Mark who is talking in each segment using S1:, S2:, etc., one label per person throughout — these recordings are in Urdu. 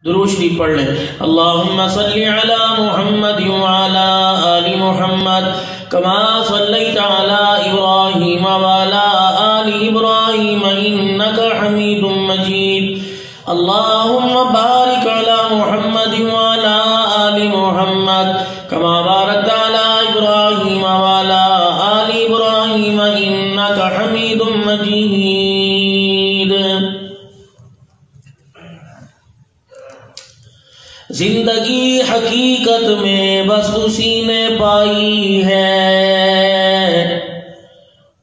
S1: درود شریف پڑھ لیں. اللہم صلی علی محمد وعلی آل محمد کما صلیت علی ابراہیم وعلی آل ابراہیم انک حمید مجید. اللہم بارک علی محمد وعلی آل محمد کما بارکت علی ابراہیم وعلی آل ابراہیم انک حمید مجید. زندگی حقیقت میں بس اسی نے پائی ہے،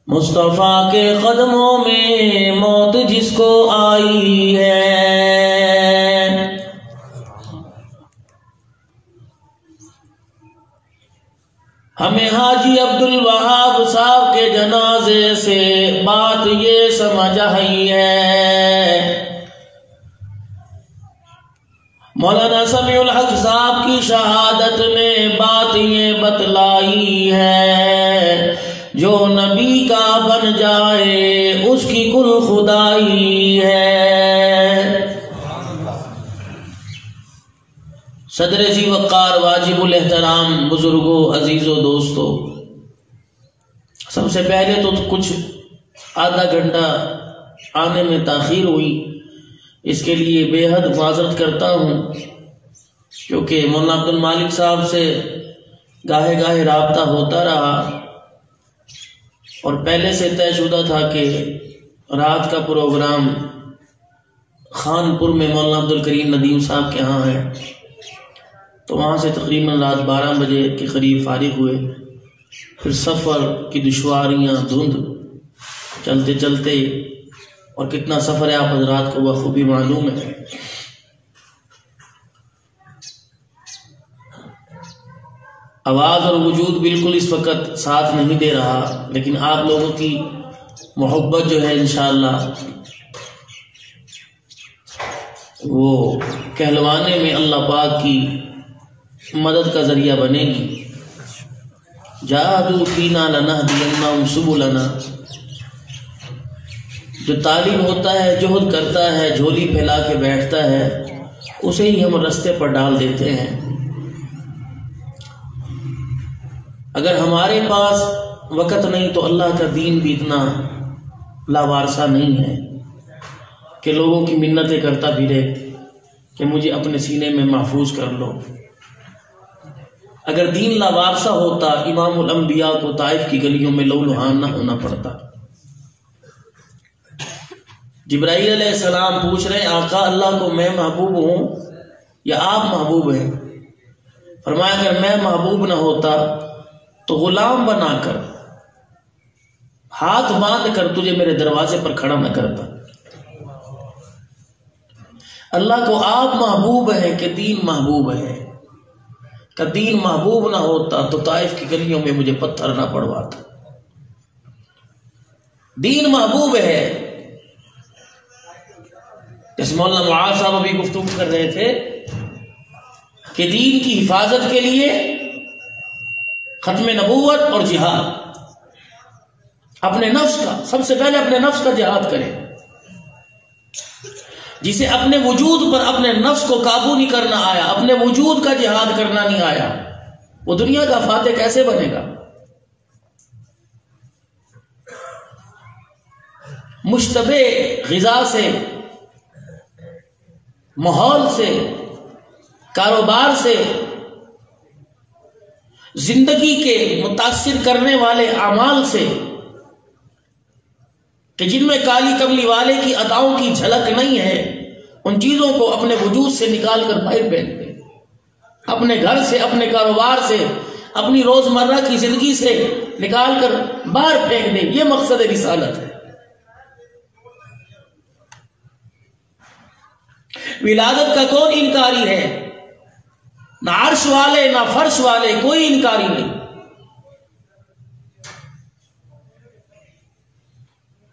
S1: مصطفیٰ کے قدموں میں موت جس کو آئی ہے. ہمیں حاجی عبدالوہاب صاحب کے جنازے سے بات یہ سمجھ آئی ہے، مولانا سمیع الحق صاحب کی شہادت میں بات یہ بتلائی ہے، جو نبی کا بن جائے اس کی کل خدائی ہے. صدر ذی وقار واجب الاحترام بزرگوں عزیزوں دوستوں، سب سے پہلے تو کچھ آدھا گھنٹہ آنے میں تاخیر ہوئی، اس کے لیے بے حد معذرت کرتا ہوں، کیونکہ مولانا عبد المالک صاحب سے گاہے گاہے رابطہ ہوتا رہا اور پہلے سے طے شدہ تھا کہ رات کا پروگرام خانپور میں مولانا عبد الکریم ندیم صاحب کے ہاں ہے، تو وہاں سے تقریباً رات 12 بجے کے قریب فارغ ہوئے. پھر سفر کی دشواریاں، دھند چلتے چلتے، اور کتنا سفر ہے آپ حضرات کو بخوبی معلوم ہے. آواز اور وجود بالکل اس وقت ساتھ نہیں دے رہا، لیکن آپ لوگوں کی محبت جو ہے انشاءاللہ وہ کہلوانے میں اللہ پاک کی مدد کا ذریعہ بنے گی. جاہدوا فینا لنہدینہم سبلنا. جو طالب ہوتا ہے، جہد کرتا ہے، جھولی پھیلا کے بیٹھتا ہے، اسے ہی ہم رستے پر ڈال دیتے ہیں. اگر ہمارے پاس وقت نہیں تو اللہ کا دین بھی اتنا لاوارثہ نہیں ہے کہ لوگوں کی منتیں کرتا پھرے کہ مجھے اپنے سینے میں محفوظ کر لو. اگر دین لاوارثہ ہوتا، امام الانبیاء کو طائف کی گلیوں میں لولہان نہ ہونا پڑتا. جبرائیل علیہ السلام پوچھ رہے ہیں آقا اللہ کو میں محبوب ہوں یا آپ محبوب ہیں؟ فرمایا اگر میں محبوب نہ ہوتا تو غلام بنا کر ہاتھ باندھ کر تجھے میرے دروازے پر کھڑا نہ کرتا. اللہ کو آپ محبوب ہیں کہ دین محبوب ہے. کہ دین محبوب نہ ہوتا تو طائف کی گلیوں میں مجھے پتھر نہ پڑواتا. دین محبوب ہے. جیسے مولانا معاذ صاحب ابھی گفتگو کر رہے تھے کہ دین کی حفاظت کے لیے ختم نبوت اور جہاد، اپنے نفس کا، سب سے پہلے اپنے نفس کا جہاد کریں. جسے اپنے وجود پر اپنے نفس کو قابو نہیں کرنا آیا، اپنے وجود کا جہاد کرنا نہیں آیا، وہ دنیا کا فاتح کیسے بنے گا؟ مشتبہ غذا سے، ماحول سے، کاروبار سے، زندگی کے متاثر کرنے والے اعمال سے کہ جن میں کالی کملی والے کی اداؤں کی جھلک نہیں ہے، ان چیزوں کو اپنے وجود سے نکال کر باہر پھینک دیں. اپنے گھر سے، اپنے کاروبار سے، اپنی روزمرہ کی زندگی سے نکال کر باہر پھینک دیں. یہ مقصد رسالت ہے. ولادت کا کون انکاری ہے؟ نہ عرش والے نہ فرش والے، کوئی انکاری نہیں.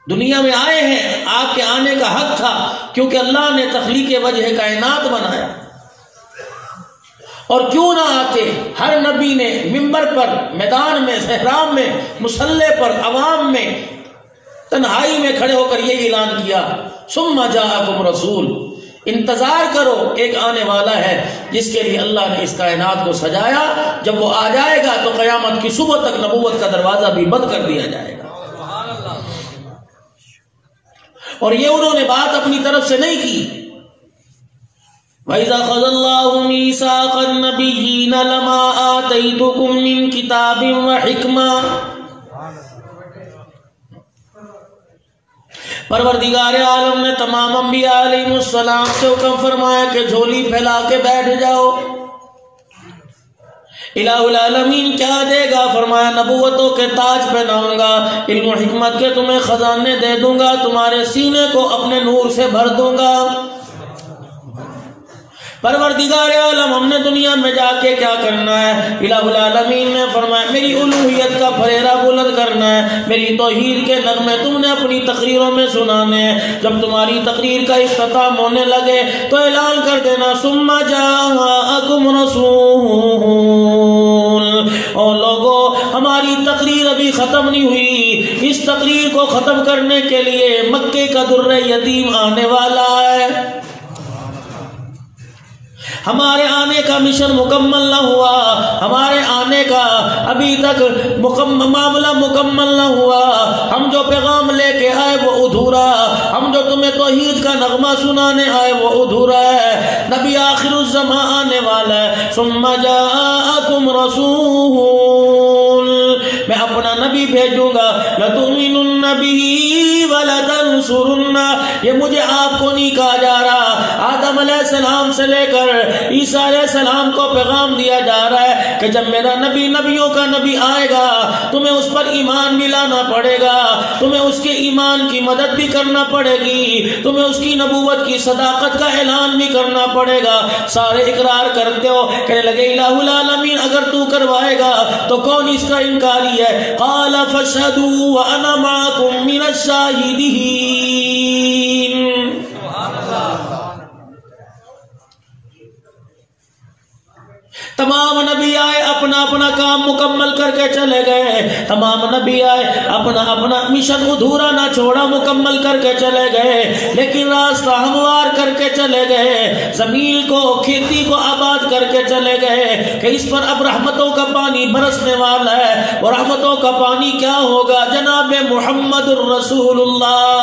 S1: دنیا میں آئے ہیں، آپ کے آنے کا حق تھا کیونکہ اللہ نے تخلیق وجہ کائنات بنایا. اور کیوں نہ آتے؟ ہر نبی نے منبر پر، میدان میں، صحرا میں، مصلی پر، عوام میں، تنہائی میں کھڑے ہو کر یہ اعلان کیا ثم جاءکم رسول، انتظار کرو، ایک آنے والا ہے جس کے لیے اللہ نے اس کائنات کو سجایا، جب وہ آ جائے گا تو قیامت کی صبح تک نبوت کا دروازہ بھی بند کر دیا جائے گا۔ اور یہ انہوں نے بات اپنی طرف سے نہیں کی۔ وَإِذَا أَخَذَ اللَّهُ مِيثَاقَ النَّبِيِّينَ لَمَا آتَيْتُكُم مِّن كِتَابٍ وَحِكْمَةٍ، پروردگار عالم نے تمام انبیاء علیہ السلام سے حکم فرمایا کہ جھولی پھیلا کے بیٹھ جاؤ۔ الہ العالمین کیا دے گا؟ فرمایا نبوتوں کے تاج پہناؤں گا، علم و حکمت کے تمہیں خزانے دے دوں گا، تمہارے سینے کو اپنے نور سے بھر دوں گا۔ پروردگار عالم ہم نے دنیا میں جا کے کیا کرنا ہے؟ الہ العالمین نے فرمایا میری الوہیت کا پھریرا بلند کرنا ہے، میری توحید کے نغمے تم نے اپنی تقریروں میں سنانے ہیں۔ جب تمہاری تقریر کا اختتام ہونے لگے تو اعلان کر دینا ثم جاءکم رسول، اور لوگوں ہماری تقریر ابھی ختم نہیں ہوئی، اس تقریر کو ختم کرنے کے لیے مکے کا در یتیم آنے والا ہے۔ ہمارے آنے کا مشن مکمل نہ ہوا، ہمارے آنے کا ابھی تک معاملہ مکمل نہ ہوا، ہم جو پیغام لے کے آئے وہ ادھورا، ہم جو تمہیں توحید کا نغمہ سنانے آئے وہ ادھورا ہے۔ نبی آخر الزمان آنے والا ہے، ثم جاءکم رسول، میں اپنا نبی بھیجوں گا، لتؤمنن بہ ولتنصرن، یہ مجھے آپ کو نہیں کہا جا رہا، آدم علیہ السلام سے لے کر عیسیٰ علیہ السلام کو پیغام دیا جا رہا ہے کہ جب میرا نبی نبیوں کا نبی آئے گا تمہیں اس پر ایمان بھی لانا پڑے گا، تمہیں اس کے ایمان کی مدد بھی کرنا پڑے گی، تمہیں اس کی نبوت کی صداقت کا اعلان بھی کرنا پڑے گا۔ سارے اقرار کرتے ہو، کہنے لگے الہ العالمین اگر تو کروائے گا تو کون اس کا انکاری ہے؟ قال فاشهدوا وانا معكم من الشاهدين۔ تمام نبی آئے اپنا اپنا کام مکمل کر کے چلے گئے، تمام نبی آئے اپنا اپنا مشن ادھورا نہ چھوڑا، مکمل کر کے چلے گئے، لیکن راستہ ہموار کر کے چلے گئے، زمین کو کھیتی کو آباد کر کے چلے گئے کہ اس پر اب رحمتوں کا پانی برسنے والا ہے۔ اور رحمتوں کا پانی کیا ہوگا؟ جناب محمد الرسول اللہ۔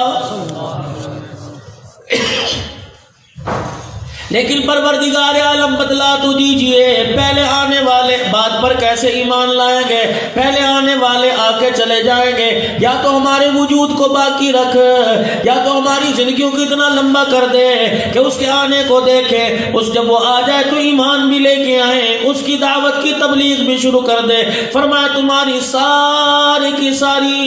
S1: لیکن پروردگار عالم بتلا تو دیجئے پہلے آنے والے بات پر کیسے ایمان لائیں گے؟ پہلے آنے والے آ کے چلے جائیں گے، یا تو ہمارے وجود کو باقی رکھ، یا تو ہماری زندگیوں کو اتنا لمبا کر دے کہ اس کے آنے کو دیکھے، اس جب وہ آ جائے تو ایمان بھی لے کے آئیں، اس کی دعوت کی تبلیغ بھی شروع کر دے۔ فرمایا تمہاری ساری کی ساری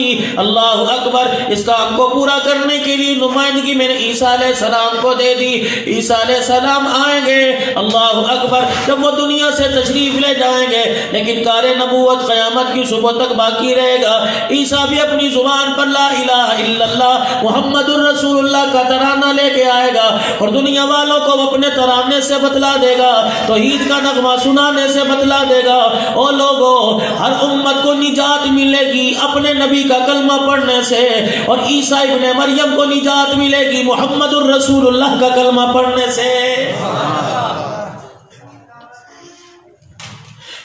S1: اللہ اکبر اس کام کو پورا کرنے کے لیے نمائندگی میں نے عیسیٰ علیہ السلام کو دے دی۔ عیسیٰ علیہ السلام آئیں گے، اللہ اکبر، جب وہ دنیا سے تشریف لے جائیں گے، لیکن کار نبوت قیامت کی صبح تک باقی رہے گا۔ عیسیٰ بھی اپنی زبان پر لا الہ الا اللہ محمد الرسول اللہ کا ترانہ لے کے آئے گا، اور دنیا والوں کو اپنے ترانے سے بتلا دے گا، توحید کا نغمہ سنانے سے بتلا دے گا۔ او لوگوں، ہر امت کو نجات ملے گی اپنے نبی کا کلمہ پڑھنے سے، اور عیسیٰ ابن مریم کو نجات ملے گی محمد الرسول اللہ کا کلمہ پڑھنے سے۔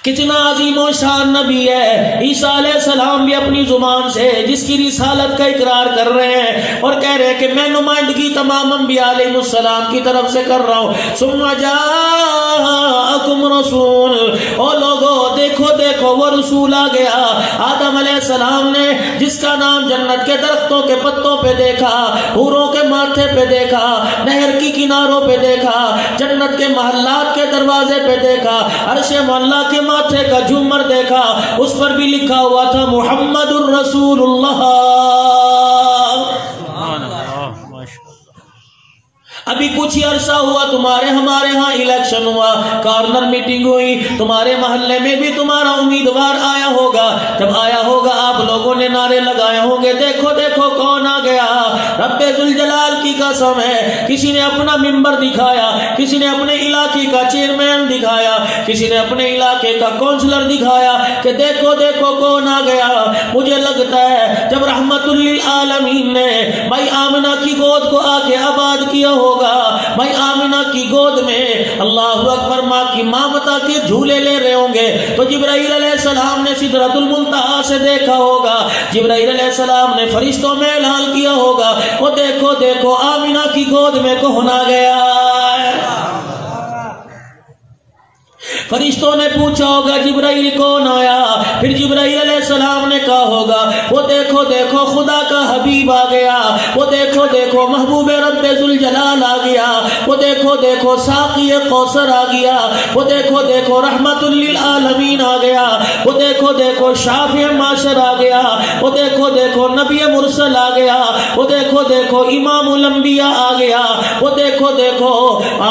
S1: کتنا عظیم و شان نبی ہے عیسیٰ علیہ السلام بھی اپنی زبان سے جس کی رسالت کا اقرار کر رہے ہیں اور کہہ رہے ہیں کہ میں نمائندگی تمام انبیاء علیہ السلام کی طرف سے کر رہا ہوں۔ ثم جاءکم رسول، او لوگو دیکھو دیکھو وہ رسول آ گیا۔ آدم علیہ السلام نے جس کا نام جنت کے درختوں کے پتوں پہ دیکھا، حوروں کے ماتھے پہ دیکھا، نہر کی کناروں پہ دیکھا، جنت کے محلات کے دروازے پہ دیکھا، عرش معلیٰ کے ماتھے کا جھومر دیکھا، اس پر بھی لکھا ہوا تھا محمد الرسول اللہ۔ ابھی کچھ ہی عرصہ ہوا تمہارے ہمارے ہاں الیکشن ہوا، کارنر میٹنگ ہوئی، تمہارے محلے میں بھی تمہارا امیدوار آیا ہوگا۔ جب آیا ہوگا آپ لوگوں نے نعرے لگائے ہوں گے دیکھو دیکھو کون آ گیا، رب ذوالجلال کی قسم ہے۔ کسی نے اپنا ممبر دکھایا، کسی نے اپنے علاقے کا چیئرمین دکھایا، کسی نے اپنے علاقے کا کونسلر دکھایا کہ دیکھو دیکھو کون آ گیا۔ مجھے لگتا ہے جب رحمت للعالمین نے بھائی آمنہ کی گود کو آ کے آباد کیا ہوگا ہوگا بھائی آمنہ کی گود میں اللہ اکبر ماں کی مامتا کے جھولے لے رہے ہوں گے تو جبرائیل علیہ السلام نے سدرۃ المنتہا سے دیکھا ہوگا، جبرائیل علیہ السلام نے فرشتوں میں اعلان کیا ہوگا وہ دیکھو دیکھو آمنہ کی گود میں کون آ گیا ہے۔ فرشتوں نے پوچھا ہوگا جبرائیل کون آیا، پھر جبرائیل علیہ السلام نے کہا ہوگا وہ دیکھو دیکھو خدا کا حبیب آ گیا، وہ دیکھو دیکھو محبوب رب ذوالجلال آ گیا، وہ دیکھو دیکھو ساقی کوثر آ گیا، وہ دیکھو دیکھو رحمت للعالمین آ گیا، وہ دیکھو دیکھو شافع معاشر آ گیا، وہ دیکھو دیکھو نبی مرسل آ گیا، وہ دیکھو دیکھو امام الانبیاء آ گیا، وہ دیکھو دیکھو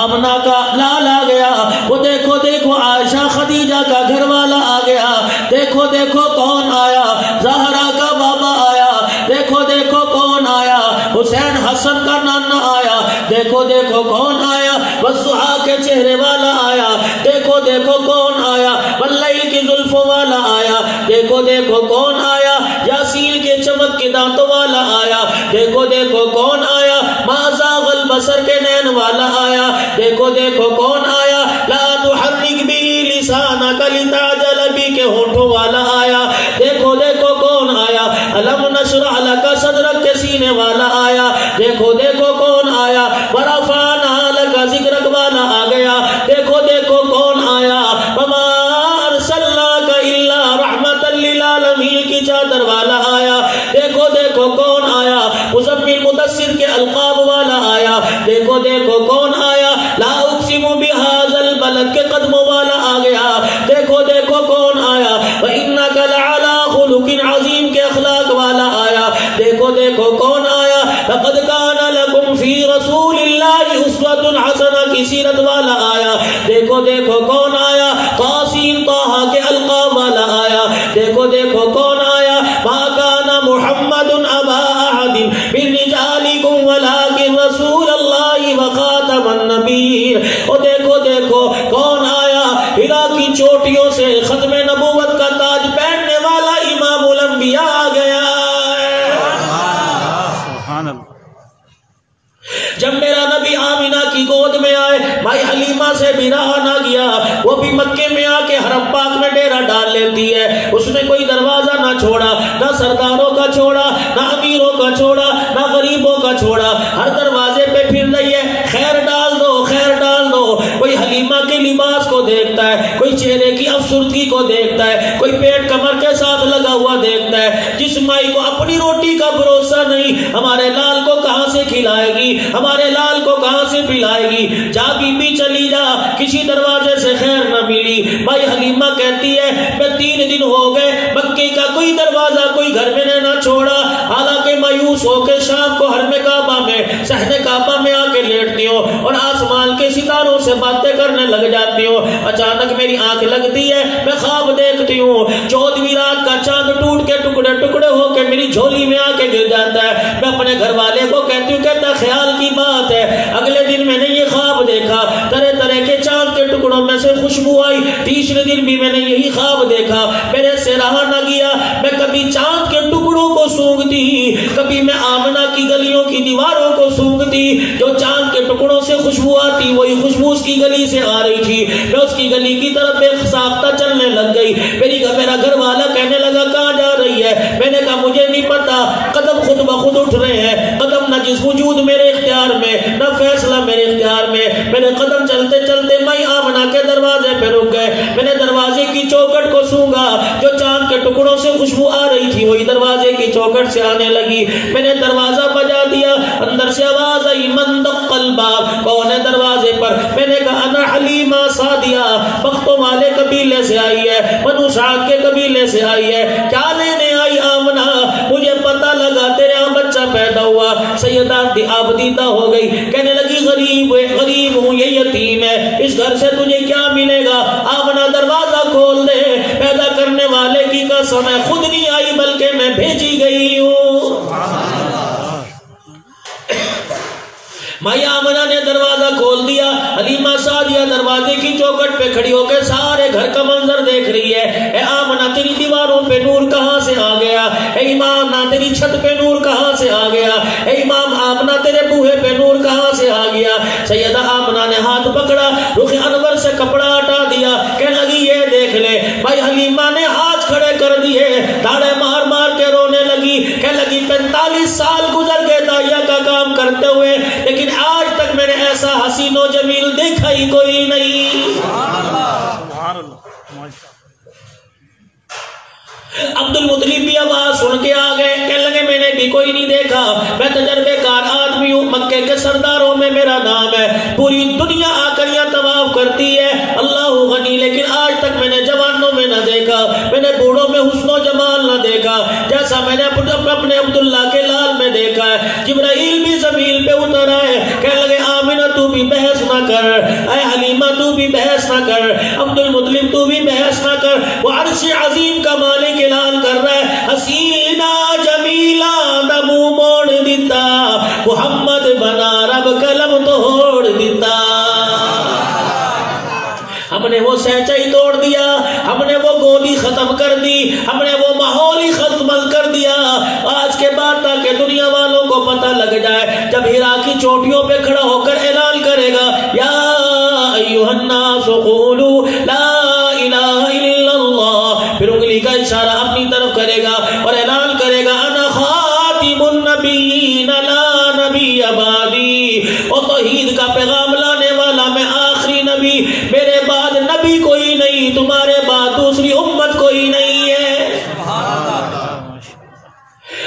S1: آمنہ کا لال آ گیا، وہ دیکھو دیکھو عائشہ خدیجہ کا گھر والا آ گیا، دیکھو دیکھو کون آیا، زہرا کا بابا آیا، دیکھو دیکھو کون آیا، حسین حسن کا نانا آیا، دیکھو دیکھو کون آیا، والضحیٰ کے چہرے والا آیا، دیکھو دیکھو کون آیا، واللیل کی زلفوں والا آیا، دیکھو دیکھو کون آیا، یاسین کے چمک کے دانتوں والا آیا، دیکھو دیکھو کون آیا، ما زاغ البصر کے نین والا آیا، دیکھو دیکھو کون آیا، لا تحرک بھی لسانک لتعجل بہ کے ہونٹوں والا آیا، دیکھو دیکھو کون آیا، الم نشرح لک صدرک کے سینے والا آیا، دیکھو دیکھو کون آیا، ورفعنا لک ذکرک والا آ گیا، دیکھو دیکھو کون آیا، وما ارسلناک الا رحمتا للعالمین کی چادر والا آیا، دیکھو دیکھو کون آیا، مزمل مدثر کے القاب والا آیا، دیکھو دیکھو کون آیا، لا اقسم بہذا البلد کے قدموں والا آ گیا، دیکھو دیکھو کون آیا، وَإِنَّكَ لَعَلَىٰ خُلُقٍ عَظِيمٍ کے اخلاق والا آیا، دیکھو دیکھو کون آیا، لَقَدْ كَانَ لَكُمْ فِي رَسُولِ اللَّهِ أُسْوَةٌ حَسَنَةٌ کی سیرت والا آیا، دیکھو دیکھو کون آیا، قاسین طٰہٰ کے القاب والا آیا، دیکھو دیکھو کون آیا، مَا كَانَ مُحَمَّدٌ أَبَا أَحَدٍ مِّن رِّجَالِكُمْ وَلَٰكِن رَّسُولَ اللَّهِ وَخَاتَمَ النَّبِيِّينَ، اور دیکھو دیکھو کون آیا، ہرا کی چوٹیوں سے ختم نبوت کا تاج پہننے والا امام الانبیاء آ گیا۔
S2: سبحان اللہ۔
S1: جب میرا نبی آمنہ کی گود میں آئے بھائی حلیمہ سے بھی رہا نہ گیا، وہ بھی مکے میں آ کے حرم پاک میں ڈیرا ڈال لیتی ہے، اس نے کوئی دروازہ نہ چھوڑا، نہ سرداروں کا چھوڑا، نہ امیروں کا چھوڑا، نہ غریبوں کا چھوڑا، ہر دروازے پہ پھر رہی ہے، خیر ڈال دو خیر ڈال دو، کوئی حلیمہ کے لباس کو دیکھتا ہے، کوئی چہرے کی افسردگی کو دیکھتا ہے، کوئی پیٹ کمر کے ساتھ لگا ہوا دیکھتا ہے، جس مائی کو اپنی روٹی کا بھروسہ نہیں، ہمارے لال کو کہاں سے کھلائے گی، ہمارے لال کو کہاں سے پلائے گی، جا بی بی چلی جا، کسی دروازے سے خیر نہ ملی۔ بھائی حلیمہ کہتی ہے میں 3 دن ہو گئے مکے کا کوئی دروازہ کوئی گھر میں نے نہ چھوڑا، حالانکہ مایوس ہو کے شام کو حرم کعبہ میں صحن کعبہ میں آ کے لیٹتی ہوں اور آسمان کے ستاروں سے باتیں کرنے لگ جاتی ہوں، اچانک میری آنکھ لگتی ہے، میں خواب دیکھتی ہوں، 14ویں رات کا چاند ٹوٹ کے ٹکڑے ٹکڑے ہو کے میری جھولی میں آ کے گر جاتا ہے، میں اپنے گھر والے کو کہتی ہوں، کہتا خیال کی بات ہے، اگلے دن میں نے یہ خواب دیکھا، طرح طرح کے چاند کے ٹکڑوں میں سے خوشبو آئی، تیسرے دن بھی میں نے یہی خواب دیکھا، میرے سے رہا نہ گیا، میں کبھی چاند کے ٹکڑوں کو سونگتی، کبھی میں آمنہ کی گلیوں کی دیواروں کو سونگتی، جو چاند کے ٹکڑوں سے خوشبو آتی وہی خوشبو اس کی گلی سے آ رہی تھی، میں اس کی گلی کی طرف بے ساختہ چلنے لگ گئی، میرا گھر والا کہنے لگا کہاں جا رہی ہے، میں نے کہا مجھے نہیں پتا، قدم خود بخود اٹھ رہے ہیں، قدم نہ جس وجود میرے اختیار میں نہ فیصلہ میرے اختیار میں، میرے قدم چلتے چلتے میں آمنہ کے دروازے پہ رک گئے، میں نے دروازے کی چوکٹ کو سونگا، جو چاند کے ٹکڑوں سے خوشبو آ رہی تھی وہی دروازے کی چوکٹ سے آنے لگی، میں نے دروازہ بجا دیا، اندر سے آواز آئی من دق الباب، کون ہے دروازے پر، میں نے کہا انا حلیمہ سعدیہ، بختوں والے قبیلے سے آئی ہے، بنو سعد کے قبیلے سے آئی ہے، کیا لینے آئی آمنہ، مجھے پتہ لگا تیرے یہاں بچہ پیدا ہوا، سیدہ عابدیدہ ہو گئی، کہنے لگی غریب ہوں یہ یتیم ہے، اس گھر سے تجھے کیا ملے گا، آمنہ دروازہ کھول دے، پیدا کرنے والے کی قسم ہے خود نہیں آئی بلکہ میں بھیجی گئی ہوں۔ مائی آمنہ نے دروازہ کھول دیا، حلیمہ سعدیہ دروازے کی چوکٹ پہ کھڑی ہو کے سارے گھر کا منظر دیکھ رہی ہے، اے آمنہ تیری دیواروں پہ نور کہاں سے آ گیا، اے ایمان نہ تیری چھت پہ نور کہاں سے آ گیا؟ اے امام آمنہ تیرے بوہے پہ نور کہاں سے آ گیا؟ سیدہ آمنہ نے ہاتھ پکڑا، رخ انور سے کپڑا ہٹا دیا، کہنے لگی یہ دیکھ لے۔ بھائی حلیمہ نے ہاتھ کھڑے کر دیے، تاڑے مار مار کے رونے لگی، کہنے لگی 45 سال گزر گئے داعیہ کا کام کرتے ہوئے، لیکن آج تک میں نے ایسا حسین و جمیل دیکھا ہی کوئی نہیں۔ عبد المطلب بھی آواز سن کے آ گئے، کہنے لگے میں نے بھی کوئی نہیں دیکھا، میں تجربے کار آدمی ہوں، مکے کے سرداروں میں میرا نام ہے، پوری دنیا آ کر یہاں طواف کرتی ہے، اللہ غنی، لیکن آج تک میں نے جوانوں میں نہ دیکھا، میں نے بوڑھوں میں حسن و جمال نہ دیکھا جیسا میں نے اپنے عبداللہ کے لال میں دیکھا ہے۔ جبرائیل بھی زمین پہ اتر آئے، کہنے لگے آمنہ تو بھی بحث نہ کر، اے حلیمہ تو بھی بحث نہ کر، عبد المطلب تو بھی بحث نہ کر، وہ عرش عظیم کا مالک اعلان کر رہا ہے، حسینہ جمیلہ نمو موڑ دیتا، محمد بنا رب کلم توڑ دیتا۔ ہم نے وہ سینچہ ہی توڑ دیا، ہم نے وہ گولی ختم کر دی، ہم نے وہ ماحول ہی ختم کر دیا۔ آج کے بعد تاکہ دنیا والوں کو پتہ لگ جائے، جب ہیرا کی چوٹیوں پہ کھڑا ہو کر اعلان کرے گا یا ایھا الناس قولوا لا الہ الا اللہ، پھر انگلی کا اشارہ اپنی طرف کرے گا اور اعلان کرے گا انا خاتم النبیین لا نبی بعدی، اور توحید کا پیغام لانے والا میں آخری نبی، میرے بعد نبی کوئی نہیں، تمہارے بعد دوسری امت کوئی نہیں ہے۔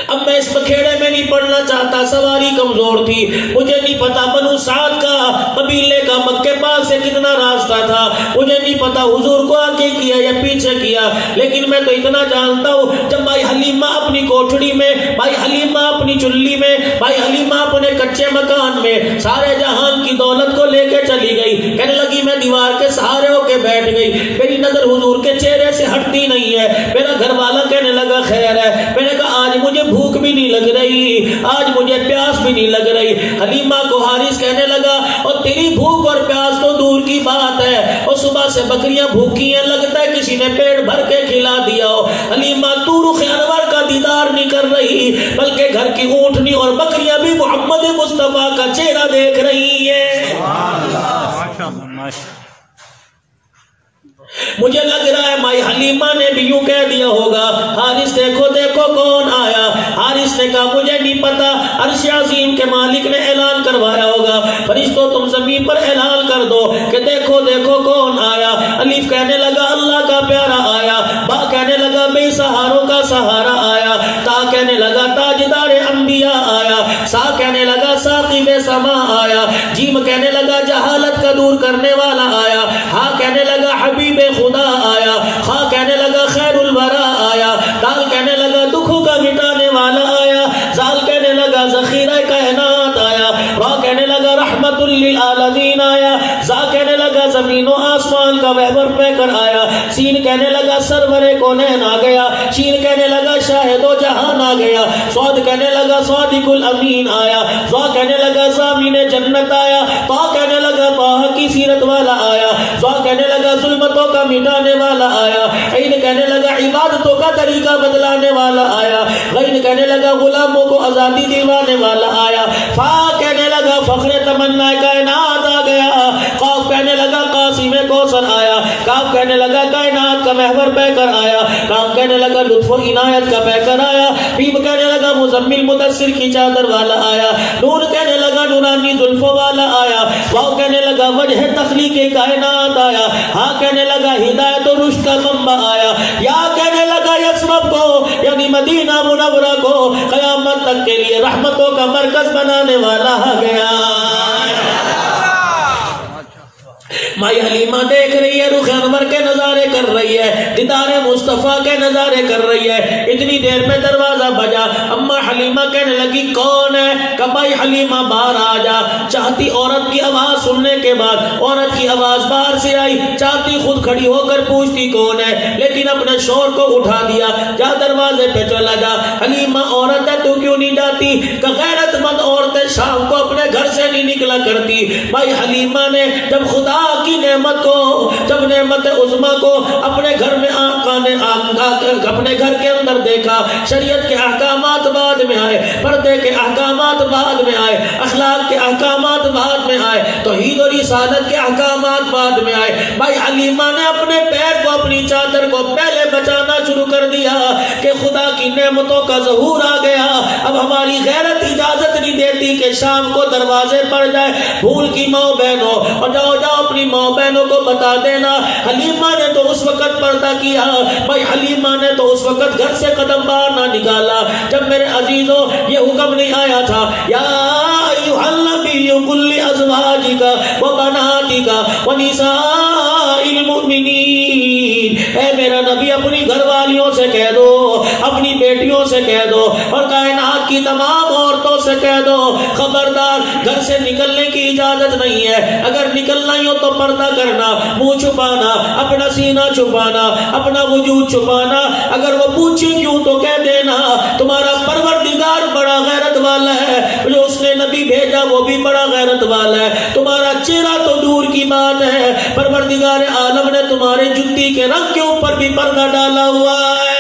S1: اب میں اس بکھیڑے میں نہیں پڑھنا چاہتا، سواری کمزور تھی، مجھے نہیں پتا بنو سعد کا قبیلے کا مکے پاک سے کتنا راستہ تھا، مجھے نہیں پتا حضور کو آگے کیا یا پیچھے کیا، لیکن میں تو اتنا جانتا ہوں جب بھائی حلیمہ اپنی کوٹھڑی میں، بھائی حلیمہ اپنی چلی میں، بھائی حلیمہ اپنے کچے مکان میں سارے جہان کی دولت کو لے کے چلی گئی، کہنے لگی میں دیوار کے سہارے ہو کے بیٹھ گئی، میری نظر حضور کے چہرے سے ہٹتی نہیں ہے، میرا گھر والا کہنے لگا خیر ہے، میں نے کہا آج مجھے بھوک بھی نہیں لگ رہی، آج مجھے پیاس بھی نہیں لگ رہی۔ حلیمہ کو حارث کہنے لگا اور تیری بھوک اور پیاس تو دور کی بات ہے، اور صبح سے بکریاں بھوکی ہیں، لگتا ہے کسی نے پیٹ بھر کے کھلا دیا ہو۔ حلیمہ تو رخ انور کا دیدار نہیں کر رہی، بلکہ گھر کی اونٹنی اور بکریاں بھی محمد مصطفیٰ کا چہرہ دیکھ رہی ہیں۔ مجھے لگ رہا ہے مائی حلیمہ نے بھی یوں کہہ دیا ہوگا حارث دیکھو دیکھو کون آیا، حارث نے کہا مجھے نہیں پتا، عرش عظیم کے مالک نے اعلان کروایا ہوگا، فرشتوں تم زمین پر اعلان کر دو کہ دیکھو دیکھو کون آیا۔ الف کہنے لگا اللہ کا پیارا آیا، با کہنے لگا بے سہاروں کا سہارا آیا، تا کہنے لگا تاجدار انبیاء آیا، سا کہنے لگا ساقب سما آیا، جیم کہنے لگا جہالت کا دور کرنے والا آیا، ہا کہنے لگا حبیب خدا آیا، خا کہنے لگا خیر الورا آیا، دال کہنے لگا دکھوں کا مٹانے والا آیا، زال کہنے لگا ذخیرہ کائنات آیا، را کہنے لگا رحمت للعالمین آیا، زا کہنے لگا زمین و آسمان کا وہبر پہ کر آیا، سین کہنے لگا سرور کونین آ گیا، شین کہنے لگا شاہد و جہان آ گیا، سعود کہنے لگا صادق الامین آیا، زا کہنے لگا زامین جنت آیا، تا کہنے لگا طه کی سیرت والا آیا، زا کہنے لگا ظلمتوں کا مٹانے والا آیا، عین کہنے لگا عبادتوں کا طریقہ بدلانے والا آیا، غین کہنے لگا غلاموں کو آزادی دلوانے والا آیا، فا کہنے لگا فخر تمنا کائنات آ گیا، قاف کہنے لگا قاسم کوثر آیا، کاف کہنے لگا کائنات کا محور بہ کر آیا، کام کہنے لگا لطف و عنایت کا بہ کر آیا، میم کہنے لگا مزمل مدثر کی چادر والا آیا، نون کہنے لگا نورانی زلفوں والا آیا، واو کہنے لگا وجہ تخلیق کائنات آیا، ہاں کہنے لگا ہدایت و رشد کا منبع آیا، یا کہنے لگا یثرب کو یعنی مدینہ منورہ کو قیامت تک کے لیے رحمتوں کا مرکز بنانے والا آ گیا۔ مائی حلیمہ دیکھ رہی ہے، رخ انور کے نظارے کر رہی ہے، دیدار مصطفیٰ کے نظارے کر رہی ہے، اتنی دیر میں دروازہ بجا، اما حلیمہ کہنے لگی کون ہے؟ کہ بھائی حلیمہ باہر آ جا، چاہتی عورت کی آواز سننے کے بعد عورت کی آواز باہر سے آئی، چاہتی خود کھڑی ہو کر پوچھتی کون ہے، لیکن اپنے شور کو اٹھا دیا، جا دروازے پہ چلا جا، حلیمہ عورت ہے تو کیوں نہیں جاتی؟ کہ غیرت مند عورتیں شام کو اپنے گھر سے نہیں نکلا کرتی۔ بھائی حلیمہ نے جب خدا کی نعمت کو جب نعمت عظما کو اپنے گھر میں آقا نے اپنے گھر کے اندر دیکھا، شریعت کے احکامات بعد میں آئے، پردے کے احکامات بعد میں آئے، اخلاق کے احکامات بعد میں آئے، توحید اور رسالت کے احکامات بعد میں آئے۔ بھائی حلیمہ نے اپنے پیر کو، اپنی چادر کو پہلے بچانا شروع کر دیا کہ خدا کی نعمتوں کا ظہور آ گیا، اب ہماری غیرت اجازت نہیں دیتی کہ شام کو دروازے پر جائے۔ بھول کی ماں بہنوں، اور جاؤ اپنی ماں بہنوں کو بتا دینا، حلیمہ نے تو اس وقت پردہ کیا، بھائی حلیمہ نے تو اس وقت گھر سے قدم باہر نہ نکالا جب میرے عزیزوں یہ حکم نہیں آیا تھا، یا ایھا النبی قل لازواجک وبناتک ونساء المؤمنین، اے میرا نبی اپنی گھر والیوں سے کہہ دو، اپنی بیٹیوں سے کہہ دو، اور کائنات کی تمام عورتوں سے کہہ دو، خبردار گھر سے نکلنے کی اجازت نہیں ہے، اگر نکلنا ہی ہو تو پردہ کرنا، منہ چھپانا، اپنا سینہ چھپانا، اپنا وجود چھپانا، اگر وہ پوچھے کیوں تو کہہ دینا تمہارا پروردگار بڑا غیرت والا ہے، جو اس نے نبی بھیجا وہ بھی بڑا غیرت والا ہے، تمہارا چہرہ تو دور کی بات ہے، پروردگار عالم نے تمہارے جوتی کے رنگ کے اوپر بھی پردہ ڈالا ہوا ہے۔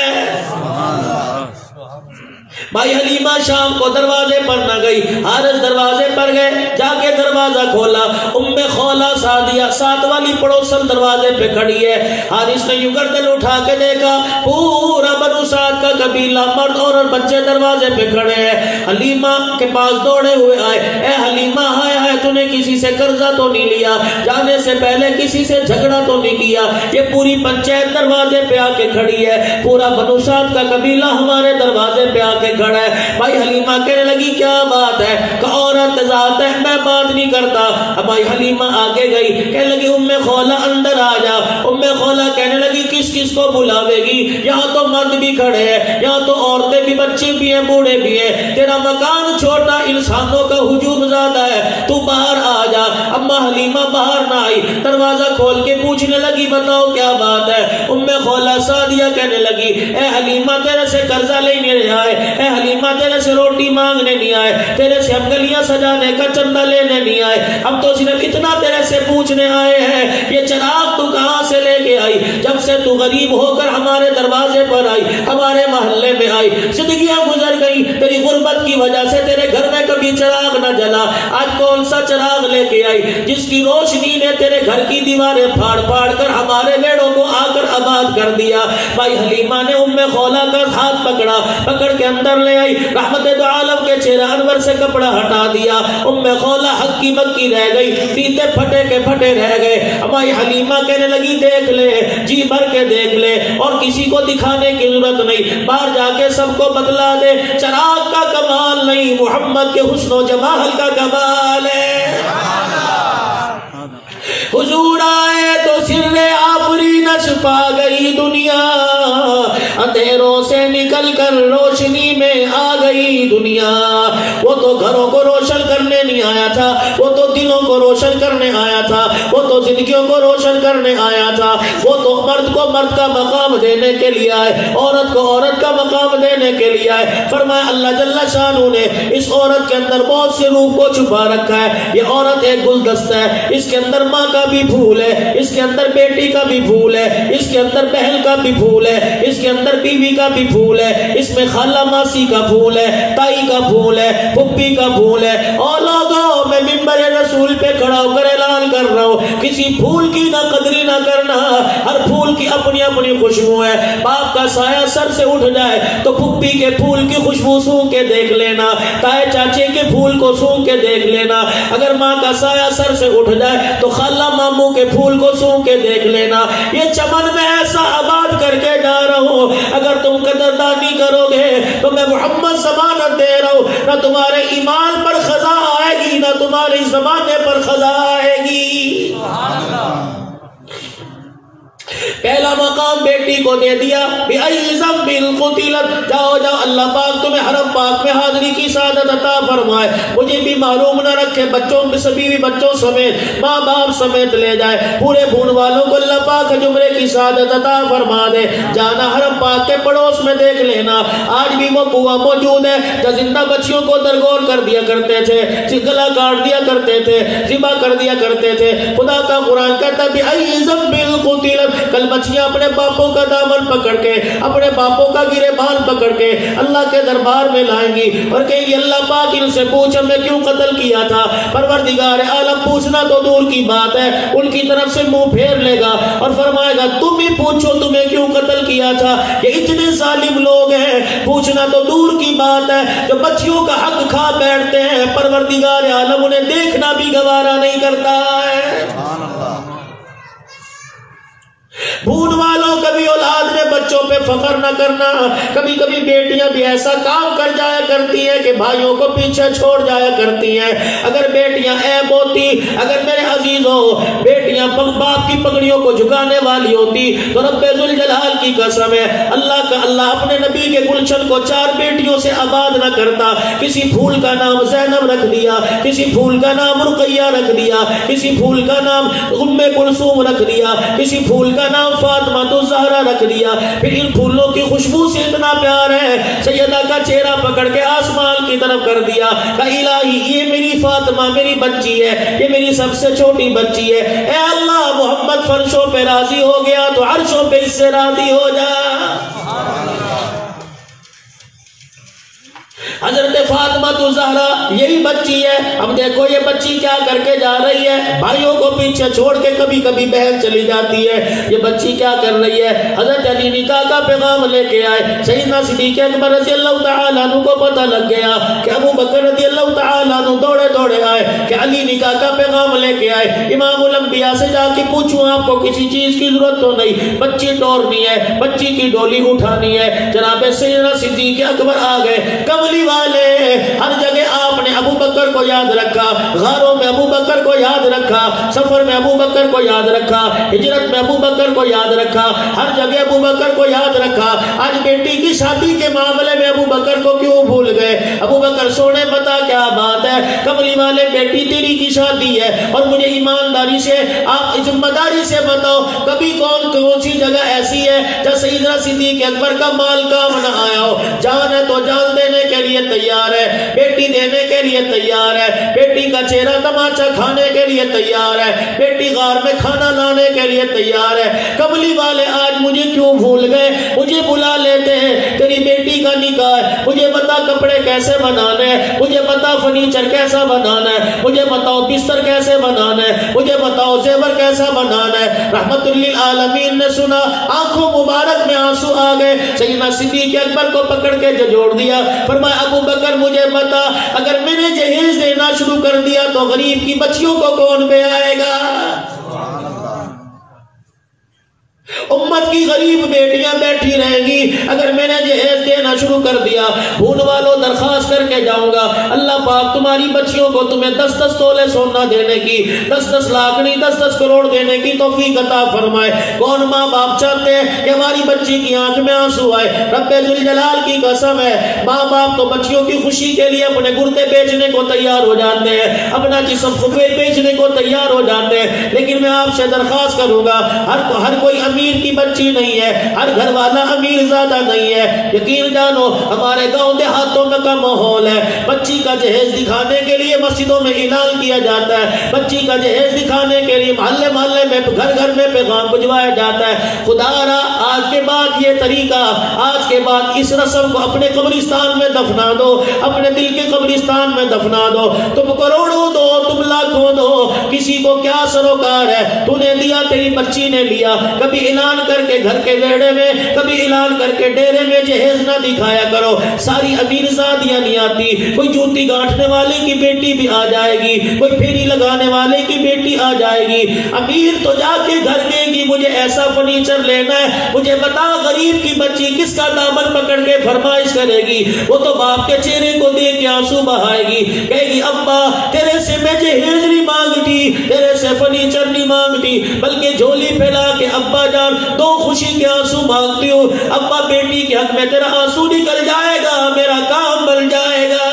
S1: بھائی حلیمہ شام کو دروازے پر نہ گئی، حارث دروازے پر گئے، جا کے دروازہ کھولا، ام خولہ سعدیہ ساتھ والی پڑوسن دروازے پہ کھڑی ہے، حارث نے یوں گردن اٹھا کے دیکھا، پورا بنو سعد کا قبیلہ مرد اور بچے دروازے پہ کھڑے ہیں، حلیمہ کے پاس دوڑے ہوئے آئے، اے حلیمہ ہائے ہائے تو نے کسی سے قرضہ تو نہیں لیا، جانے سے پہلے کسی سے جھگڑا تو نہیں کیا، یہ پوری پنچایت دروازے پہ آ کے کھڑی ہے، پورا بنو سعد کا قبیلہ ہمارے دروازے پہ آ کے کھڑا ہے۔ بھائی حلیمہ کہنے لگی کیا بات ہے، کہ عورت ذات ہے میں بات نہیں کرتا۔ اب بھائی حلیمہ آگے گئی، کہنے لگی ام خولہ اندر آ جا۔ ام خولہ کہنے لگی کس کس کو بلاوے گی، یہاں تو مرد بھی کھڑے ہیں، یہاں تو عورتیں بھی، بچے بھی ہیں، بوڑھے بھی ہیں، تیرا مکان چھوٹا، انسانوں کا ہجوم زیادہ ہے، تو باہر آ جا۔ اما حلیمہ باہر نہ آئی، دروازہ کھول کے پوچھنے لگی بتاؤ کیا بات ہے۔ ام خولہ سعدیہ کہنے لگی اے حلیمہ تیرے سے قرضہ لینے نہیں آئے، اے حلیمہ تیرے سے روٹی مانگنے نہیں آئے، تیرے سے ہم گلیاں سجانے کا چندہ لینے نہیں آئے، ہم تو صرف اتنا تیرے سے پوچھنے آئے ہیں یہ چراغ تو کہاں سے لے کے آئی، جب سے تو غریب ہو کر ہمارے دروازے پر آئی، ہمارے محلے میں آئی، زندگیاں گزر گئی، تیری غربت کی وجہ سے تیرے گھر میں کبھی چراغ نہ جلا، آج کون سا چراغ لے کے آئی جس کی روشنی نے تیرے گھر کی دیواریں پھاڑ پھاڑ کر ہمارے بیڑوں کو آ کر آباد کر دیا۔ بھائی حلیمہ نے ام خولہ کا ہاتھ پکڑا، پکڑ کے اندر لے آئی، رحمت دو عالم کے چہرہ انور سے کپڑا ہٹا دیا، ام خولہ ہکی بکی رہ گئی، پیتے پھٹے کے پھٹے رہ گئے۔ ہماری حلیمہ کہنے لگی دیکھ لے، جی بھر کے دیکھ لے، اور کسی کو دکھانے کی ضرورت نہیں، باہر جا کے سب کو بتلا دے، چراغ کا کمال نہیں محمد کے حسن و جمال کا کمال ہے۔ حضور آئے تو سر آفرینش پا گئی دنیا، اندھیروں سے نکل کر روشنی میں آ گئی دنیا۔ وہ تو گھروں کو روشن کرنے نہیں آیا تھا، وہ تو دلوں کو روشن کرنے آیا تھا، وہ تو زندگیوں کو روشن کرنے آیا تھا، وہ تو مرد کو مرد کا مقام دینے کے لیے آئے، عورت کو عورت کا مقام دینے کے لیے آئے۔ فرمایا اللہ جل شانہ نے اس عورت کے اندر بہت سے روح کو چھپا رکھا ہے، یہ عورت ایک گلدستہ ہے، اس کے اندر ماں کا بھی پھول ہے، اس کے اندر بیٹی کا بھی پھول ہے، اس کے اندر بہن کا بھی پھول ہے، اس کے اندر بیوی کا بھی پھول ہے، اس میں خالہ ماسی کا پھول ہے، تائی کا پھول ہے، پھپھی کا پھول ہے۔ اور لوگوں میں منبر رسول پہ کھڑا ہو کر اعلان کر رہا ہوں کسی پھول کی نہ قدری نہ کرنا، ہر پھول کی اپنی اپنی خوشبو ہے۔ باپ کا سایہ سر سے اٹھ جائے تو پھپھی کے پھول کی خوشبو سونگھ کے دیکھ لینا، تائے چاچے کے پھول کو سونگھ کے دیکھ لینا، اگر ماں کا سایہ سر سے اٹھ جائے تو خالہ ماموں کے پھول کو سونگھ کے دیکھ لینا۔ یہ چمن میں ایسا آباد کر کے جا رہا ہوں، اگر تم قدردانی کرو گے تو میں محمد ضمانت دے رہا ہوں، نہ تمہارے ایمان پر خزاں آئے گی نہ تمہاری زمانے پر خزاں آئے گی۔ پہلا مقام بیٹی کو دے دیا، بِأَيِّ ذَنبٍ قُتِلَتْ، جاؤ جاؤ اللہ پاک تمہیں حرم پاک میں حاضری کی سعادت عطا فرمائے، مجھے بھی معلوم نہ رکھے، بچوں بیوی بچوں سمیت ماں باپ سمیت لے جائے، پورے بھون والوں کو اللہ پاک جمرے کی سعادت عطا فرما دے۔ جانا حرم پاک کے پڑوس میں دیکھ لینا، آج بھی وہ کنواں موجود ہے جو زندہ بچیوں کو درگور کر دیا کرتے تھے، گلا کاٹ دیا کرتے تھے، ذبح کر دیا کرتے تھے۔ خدا کا قرآن کہتا ہے بِأَيِّ ذَنبٍ قُتِلَتْ، کل بچیاں اپنے باپوں کا دامن پکڑ کے، اپنے باپوں کا گرے بال پکڑ کے اللہ کے دربار میں لائیں گی اور کہیں گی اللہ پاک ان سے پوچھ ہمیں کیوں قتل کیا تھا۔ پروردگار عالم پوچھنا تو دور کی بات ہے، ان کی طرف سے منہ پھیر لے گا اور فرمائے گا تم ہی پوچھو تمہیں کیوں قتل کیا تھا۔ یہ اتنے ظالم لوگ ہیں، پوچھنا تو دور کی بات ہے، جو بچیوں کا حق کھا بیٹھتے ہیں، پروردگار عالم انہیں دیکھنا بھی گوارا نہیں کرتا ہے۔ بھون والوں کبھی اولاد میں بچوں پہ فخر نہ کرنا، کبھی کبھی بیٹیاں بھی ایسا کام کر جایا کرتی ہیں کہ بھائیوں کو پیچھے چھوڑ جایا کرتی ہیں۔ اگر بیٹیاں عیب ہوتی، اگر میرے عزیزوں بیٹیاں باپ کی پگڑیوں کو جھکانے والی ہوتی تو رب ذوالجلال کی قسم ہے اللہ اپنے نبی کے گلشن کو 4 بیٹیوں سے آباد نہ کرتا۔ کسی پھول کا نام زینب رکھ دیا، کسی پھول کا نام رقیہ رکھ دیا، کسی پھول کا نام ام کلثوم رکھ دیا، کسی پھول کا نام فاطمہ تو زہرا رکھ دیا۔ پھر ان پھولوں کی خوشبو سے اتنا پیار ہے، سیدہ کا چہرہ پکڑ کے آسمان کی طرف کر دیا کہ الہی یہ میری فاطمہ میری بچی ہے، یہ میری سب سے چھوٹی بچی ہے، اے اللہ محمد فرشوں پہ راضی ہو گیا تو عرشوں پہ اس سے راضی ہو جا۔ حضرت فاطمہ تو زہرا یہی بچی ہے۔ اب دیکھو یہ بچی کیا کر کے جا رہی ہے، بھائیوں کو پیچھے چھوڑ کے کبھی کبھی بہن چلی جاتی ہے۔ یہ بچی کیا کر رہی ہے؟ حضرت علی نکاح کا پیغام لے کے آئے، سیدنا صدیق اکبر رضی اللہ تعالیٰ عنہ کو پتہ لگ گیا کہ ابو بکر رضی اللہ تعالیٰ عنہ دوڑے دوڑے آئے کہ علی نکاح کا پیغام لے کے آئے۔ امام الانبیاء سے جا کے پوچھوں آپ کو کسی چیز کی ضرورت تو نہیں، بچی ٹورنی ہے، بچی کی ڈولی اٹھانی ہے۔ جناب سیدنا صدیق اکبر آ گئے، کملی والے ہر جگہ آپ نے ابو بکر کو یاد رکھا، غاروں میں ابو بکر کو یاد رکھا، سفر میں ابو بکر کو یاد رکھا، ہجرت میں ابو بکر کو یاد رکھا، ہر جگہ ابو بکر کو یاد رکھا۔ آج بیٹی کی شادی کے معاملے میں ابو بکر کو کیوں بھول گئے؟ ابو بکر سونے بتا کیا بات ہے، کملی والے بیٹی تیری کی شادی ہے اور مجھے ایمانداری سے آپ ذمہ داری سے بتاؤ کبھی کون سی جگہ ایسی ہے جہاں سیدنا صدیق اکبر کا مال کام نہ آیا ہو؟ جان ہے تو جان دینے کے لیے تیار ہے، بیٹی دینے کے لیے تیار ہے، بیٹی کا چہرہ تماچا کھانے کے لیے تیار ہے، بیٹی غار میں کھانا لانے کے لیے تیار ہے۔ کملی والے آج مجھے کیوں بھول گئے؟ مجھے بلا لیتے ہیں، تیری بیٹی کا نکاح ہے، مجھے بتا کپڑے کیسے بنانے ہیں، مجھے بتا فرنیچر کیسا بنانا ہے، مجھے بتاؤ بستر کیسے بنانا ہے، مجھے بتاؤ زیور کیسا بنانا ہے۔ رحمت للعالمین نے سنا، آنکھوں مبارک میں آنسو آ گئے، سیدنا صدیق اکبر کو پکڑ کے جھجوڑ دیا، فرمایا ابو بکر مجھے بتا اگر میں نے جہیز دینا شروع کر دیا تو غریب کی بچیوں کو کون بے آئے گا؟ امت کی غریب بیٹیاں بیٹھی رہیں گی اگر میں نے جہیز دینا شروع کر دیا۔ بھون والوں درخواست کر کے جاؤں گا اللہ پاک تمہاری بچیوں کو تمہیں 10-10 تولے سونا دینے کی، 10-10 لاکھ نہیں 10-10 کروڑ دینے کی توفیق عطا فرمائے۔ کون ماں باپ چاہتے ہیں کہ ہماری بچی کی آنکھ میں آنسو آئے؟ رب ذوالجلال کی قسم ہے ماں باپ تو بچیوں کی خوشی کے لیے اپنے گردے بیچنے کو تیار ہو جاتے ہیں، اپنا جسم بیچنے کو تیار ہو جاتے ہیں، لیکن میں آپ سے درخواست کروں گا ہر کوئی امیر کی بچی نہیں ہے، ہر گھر والا امیر زیادہ نہیں ہے۔ یقین جانو ہمارے گاؤں دیہاتوں میں کا ماحول ہے، بچی کا جہیز دکھانے کے لیے مسجدوں میں اعلان کیا جاتا ہے، بچی کا جہیز دکھانے کے لیے محلے محلے میں گھر گھر میں پیغام بھجوایا جاتا ہے۔ خدا را آج کے بعد یہ طریقہ، آج کے بعد اس رسم کو اپنے قبرستان میں دفنا دو، اپنے دل کے قبرستان میں دفنا دو۔ تم کروڑوں دو تم لاکھوں دو، کسی کو کیا سروکار ہے؟ تو نے دیا تیری بچی نے لیا۔ کبھی اعلان کر کے گھر کے بیڑے میں، کبھی اعلان کر کے ڈیرے میں جہیز نہ دکھایا کرو۔ ساری امیر زادیاں نہیں آتی، کوئی جوتی گانٹھنے والے کی بیٹی بھی آ جائے گی، کوئی پھیری لگانے والے کی بیٹی آ جائے گی۔ امیر تو جا کے گھر دے گی مجھے ایسا فرنیچر لینا ہے، مجھے بتا غریب کی بچی کس کا دامن پکڑ کے فرمائش کرے گی؟ وہ تو باپ کے چہرے کو دیکھ کے آنسو بہائے گی، کہے گی ابا تیرے سے میں جہیز نہیں مانگتی، تیرے سے فرنیچر نہیں مانگتی، بلکہ جھولی پھیلا کے ابا ابا جان دو خوشی کے آنسو مانگتی ہوں، ابا بیٹی کے حق میں تیرا آنسو نکل جائے گا، میرا کام بن جائے گا۔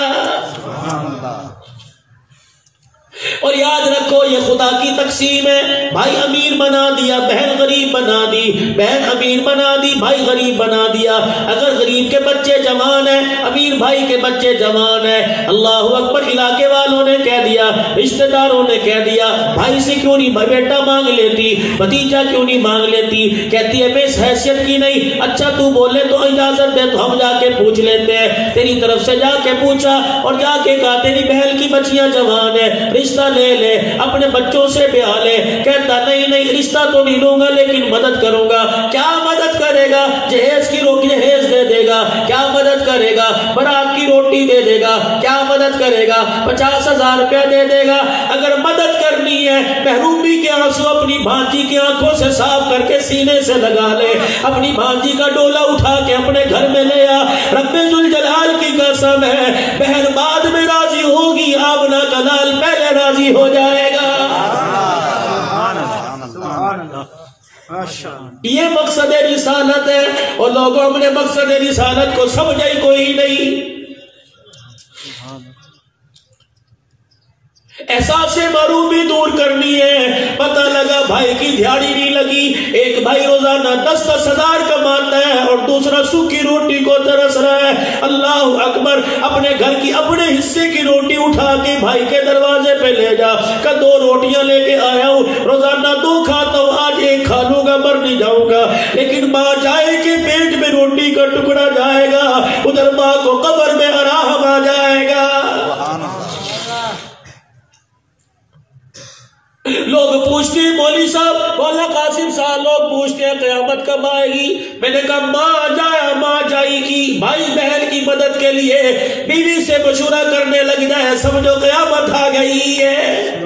S1: اور یاد رکھو یہ خدا کی تقسیم ہے، بھائی امیر بنا دیا، بہن غریب بنا دی، بہن امیر بنا دی، بھائی غریب بنا دیا۔ اگر غریب کے بچے جوان ہیں، امیر بھائی کے بچے جوان ہیں، اللہ اکبر، علاقے والوں نے کہہ دیا، رشتہ داروں نے کہہ دیا، بھائی سے کیوں نہیں بیٹا مانگ لیتی، بھتیجا کیوں نہیں مانگ لیتی؟ کہتی ہے میں اس حیثیت کی نہیں، اچھا تو بولے تو اجازت دے تو ہم جا کے پوچھ لیتے ہیں۔ تیری طرف سے جا کے پوچھا اور جا کے کہا تیری بہن کی بچیاں جوان ہیں، رشتہ لے لے، اپنے بچوں سے بیاہ لے۔ کہتا نہیں نہیں، رشتہ تو نہیں لوں گا لیکن مدد کروں گا۔ کیا مدد کرے گا؟ جہیز کی روٹی جہیز دے دے گا۔ کیا مدد کرے گا؟ برات کی روٹی دے دے گا۔ کیا مدد کرے گا؟ 50,000 روپیہ دے دے گا۔ اگر مدد کرنی ہے، محرومی کے آنسو اپنی بھانجی کی آنکھوں سے صاف کر کے سینے سے لگا لے، اپنی بھانجی کا ڈولا اٹھا کے اپنے گھر میں لے آ۔ رب ذوالجلال کی قسم ہے، بہن بعد میں راضی ہوگی، آمنہ کا لال پہلے راضی ہو جائے گا۔ یہ مقصد رسالت ہے، اور لوگوں اپنے مقصد رسالت کو سمجھے کوئی نہیں۔ احساس محرومی دور کرنی ہے۔ پتہ لگا بھائی کی دیہڑی نہیں لگی، ایک بھائی روزانہ 10-10 ہزار کماتا ہے اور دوسرا سوکھی روٹی کو ترس رہا ہے۔ اللہ اکبر، اپنے گھر کی اپنے حصے کی روٹی اٹھا کے بھائی کے دروازے پہ لے جا کہ 2 روٹیاں لے کے آیا ہوں، روزانہ 2 کھاتا ہوں، آج 1 کھا لوں گا، مر نہیں جاؤں گا۔ لیکن ماں جائے کہ پیٹ میں روٹی کا ٹکڑا جائے گا، ادھر ماں کو قبر میں آرام آ جائے گا۔ لوگ پوچھتے ہیں مولوی صاحب، مولانا قاسم صاحب، لوگ پوچھتے ہیں قیامت کب آئے گی؟ میں نے کہا ماں جائے گی، بھائی بہن کی مدد کے لیے بیوی سے مشورہ کرنے لگ جائے، سمجھو قیامت آ گئی ہے۔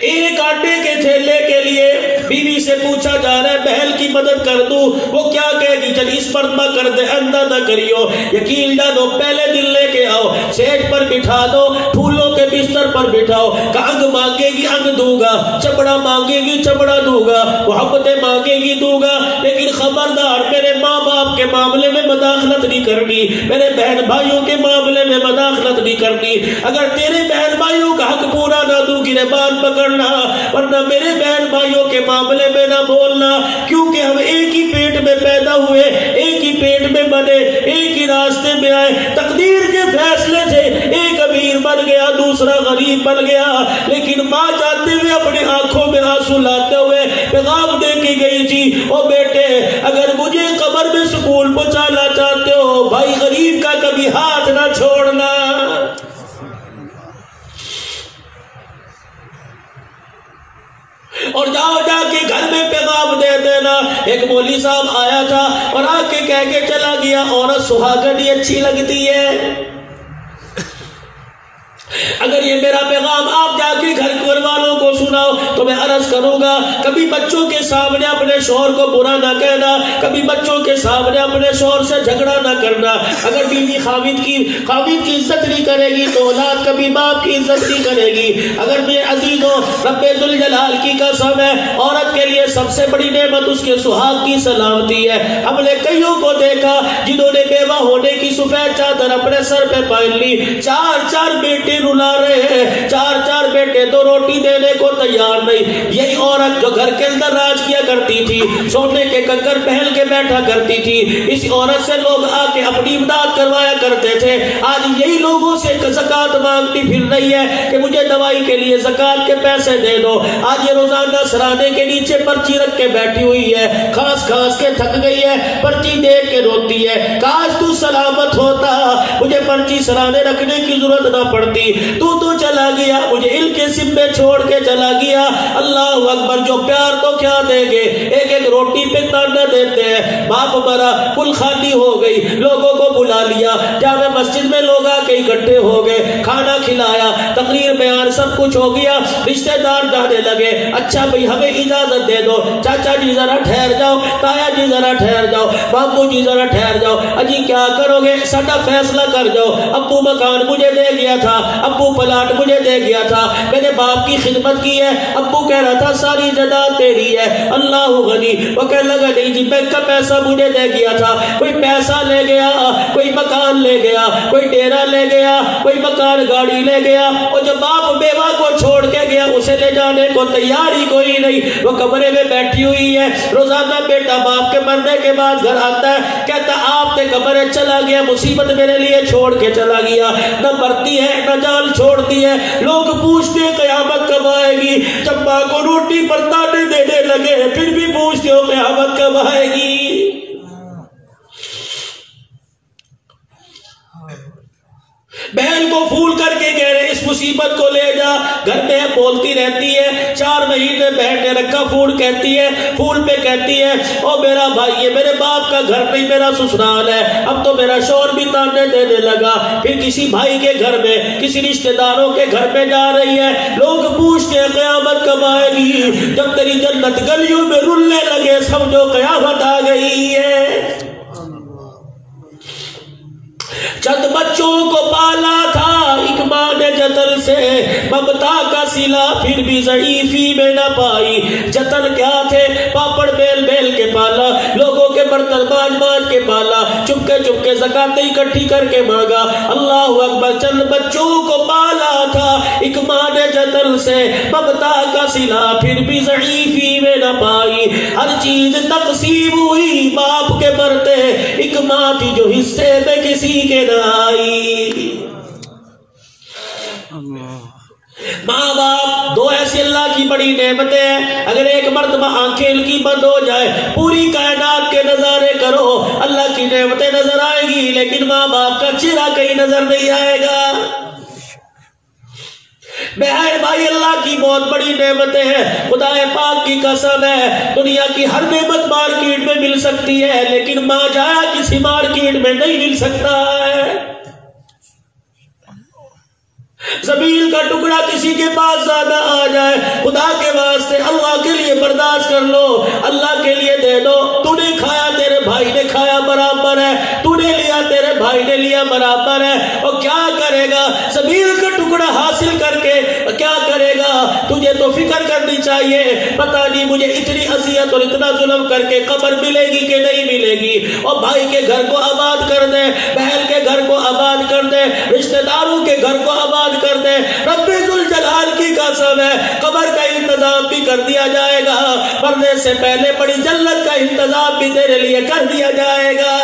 S1: ایک آٹے کے تھیلے کے لیے بیوی سے پوچھا جا رہا ہے بہن کی مدد کر دوں، وہ کیا کہے گی؟ چل اس مرتبہ کر دے، اندھا نہ کریو، یقین جانو پہلے دن لے کے آؤ، سیج پر بٹھا دو، پھولوں کے بستر پر بٹھاؤ، کہ انگ مانگے گی انگ دوں گا، چمڑا مانگے گی چمڑا دوں گا، محبتیں مانگے گی دوں گا، لیکن خبردار میرے ماں باپ کے معاملے میں مداخلت نہیں کرنی، میرے بہن بھائیوں کے معاملے میں مداخلت نہیں کرنی۔ اگر تیرے بہن بھائیوں کا حق پورا نہ دوں گربان پکڑنا، ورنہ میرے بہن بھائیوں کے معاملے میں نہ بولنا، کیونکہ ہم ایک ہی پیٹ میں پیدا ہوئے، ایک ہی پیٹ میں بنے، ایک ہی راستے میں آئے، تقدیر کے فیصلے سے ایک امیر بن گیا، دوسرا غریب بن گیا، لیکن ماں جاتے ہوئے اپنی آنکھوں میں آنسو لاتے ہوئے پیغام دے کے گئی تھی، او بیٹے اگر مجھے قبر میں سکون پہنچانا چاہتے ہو، بھائی غریب کا کبھی ہاتھ نہ چھوڑنا۔ اور جاؤ جا کے گھر میں پیغام دے دینا۔ ایک مولوی صاحب آیا تھا اور آ کے کہہ کے چلا گیا، عورت سہاگنی اچھی لگتی ہے۔ اگر یہ میرا پیغام آپ جا کے گھر والوں کو سناؤ تو میں عرض کروں گا، کبھی بچوں کے سامنے اپنے شوہر کو برا نہ کہنا، کبھی بچوں کے سامنے اپنے شوہر سے جھگڑا نہ کرنا۔ اگر بیوی خاوند کی عزت نہیں کرے گی تو اولاد کبھی باپ کی عزت نہیں کرے گی۔ اگر میرے عزیزوں، رب ذوالجلال کی قسم ہے، عورت کے لیے سب سے بڑی نعمت اس کے سہاگ کی سلامتی ہے۔ ہم نے کئیوں کو دیکھا جنہوں نے بیوہ ہونے کی سفید چادر اپنے سر پہ پہن لی، 4 بیٹے رلا رہے ہیں، 4 بیٹے تو روٹی دینے کو تیار نہیں۔ یہی عورت جو گھر کے اندر راج کیا کرتی تھی، سونے کے کنکر پہن کے بیٹھا کرتی تھی، اس عورت سے لوگ آ کے اپنی امداد کروایا کرتے تھے، آج یہی لوگوں سے زکوٰۃ مانگتی پھر رہی ہے کہ مجھے دوائی کے لیے زکوٰۃ کے پیسے دے دو۔ آج یہ روزانہ سرانے کے نیچے پرچی رکھ کے بیٹھی ہوئی ہے، کھانس کے تھک گئی ہے، پرچی دیکھ کے روتی ہے، کاش تو سلامت ہوتا، مجھے پرچی سرانے رکھنے کی ضرورت نہ پڑتی، تو چلا گیا، مجھے علم کے سمے چھوڑ کے چلا گیا۔ اللہ اکبر، جو پیار تو کیا دیں گے، ایک روٹی پہ تانا دیتے ہیں۔ باپ مرا، کل خالی ہو گئی، لوگوں کو بلا لیا، جامع مسجد میں لوگ آ کے اکٹھے ہو گئے، کھانا کھلایا، تقریر بیان سب کچھ ہو گیا، رشتہ دار جانے لگے، اچھا بھئی ہمیں اجازت دے دو، چاچا جی ذرا ٹھہر جاؤ، تایا جی ذرا ٹھہر جاؤ، بابو جی ذرا ٹھہر جاؤ، اجی کیا کرو گے، ساڈا فیصلہ کر جاؤ، ابو مکان مجھے دے گیا تھا، ابو پلاٹ مجھے دے گیا تھا، میں نے باپ کی خدمت کی ہے، ابو کہہ رہا تھا ساری ساری جائیداد تیری ہے۔ اللہ غنی، وہ کہنے لگا نہیں جی بینک کا پیسہ مجھے دے گیا تھا، کوئی پیسہ لے گیا، کوئی مکان لے گیا، کوئی ڈیرا لے گیا، کوئی مکان گاڑی لے گیا، اور جو باپ بیوہ کو چھوڑ کے گیا اسے لے جانے کو تیار ہی کوئی نہیں۔ وہ کمرے میں بیٹھی ہوئی ہے، روزانہ بیٹا باپ کے مرنے کے بعد گھر آتا ہے، کہتا آپ نے کمرے چلا گیا، مصیبت میرے لیے چھوڑ کے چلا گیا، نہ مرتی ہے نہ جان چھوڑتی ہے۔ لوگ پوچھتے ہیں قیامت کب آئے گی، جب ماں کو روٹی پر تانے دینے لگے پھر بھی پوچھتے ہو قیامت کب آئے گی۔ بہن کو پھول کر کے کہہ رہے اس مصیبت کو لے جا، گھر میں بولتی رہتی ہے، 4 مہینے بہن نے رکھا، پھول کہتی ہے، پھول پہ کہتی ہے او میرا بھائی یہ میرے باپ کا گھر نہیں میرا سسرال ہے، اب تو میرا شوہر بھی تانے دینے لگا۔ پھر کسی بھائی کے گھر میں، کسی رشتہ داروں کے گھر میں جا رہی ہے، لوگ پوچھتے ہیں قیامت کب آئے گی، جب تیری جنت گلیوں میں رلنے لگے سمجھو قیامت آ گئی ہے۔ چند بچوں کو پالا تھا ایک ماں نے جتن سے، ممتا کا صلہ پھر بھی ضعیفی میں نہ پائی۔ جتن کیا تھے، پاپڑ بیل بیل کے پالا، لوگوں کے برتن مانج مانج کے پالا، چپکے زکاتیں اکٹھی کر کے مانگا۔ اللہ اکبر، چند بچوں کو پالا تھا ایک ماں نے جتن سے، ممتا کا صلہ پھر بھی ضعیفی میں نہ پائی۔ ہر چیز تقسیم ہوئی باپ کے برتے، ایک ماں تھی جو حصے میں کسی کے نہ آئی۔ ماں باپ دو ایسی اللہ کی بڑی نعمتیں ہیں، اگر ایک مرتبہ آنکھیں ان کی بند ہو جائے، پوری کائنات کے نظارے کرو، اللہ کی نعمتیں نظر آئے گی لیکن ماں باپ کا چہرہ کہیں نظر نہیں آئے گا۔ بہن بھائی اللہ کی بہت بڑی نعمتیں ہیں، خدا پاک کی قسم ہے دنیا کی ہر نعمت مارکیٹ میں مل سکتی ہے لیکن ماں جایا کسی مارکیٹ میں نہیں مل سکتا ہے۔ زمین کا ٹکڑا کسی کے پاس زیادہ آ جائے، خدا کے واسطے اللہ کے لیے برداشت کر لو، اللہ کے لیے دے دو۔ تو نے کھایا تیرے بھائی نے کھایا برابر ہے، تو نے لیا تیرے بھائی نے لیا برابر ہے، اور کیا کرے گا زمین کا ٹکڑا حاصل کر کے کیا کرے گا؟ تجھے تو فکر کرنی چاہیے پتہ نہیں مجھے اتنی اذیت اور اتنا ظلم کر کے قبر ملے گی کہ نہیں ملے گی۔ اور بھائی کے گھر کو آباد کر دے، بہن کے گھر کو آباد کر دے، رشتہ داروں کے گھر کو آباد کر دے۔ رب ذوالجلال کی قسم ہے قبر کا انتظام بھی کر دیا جائے گا، مرنے سے پہلے بڑی جنت کا انتظام بھی تیرے لیے کر دیا جائے گا۔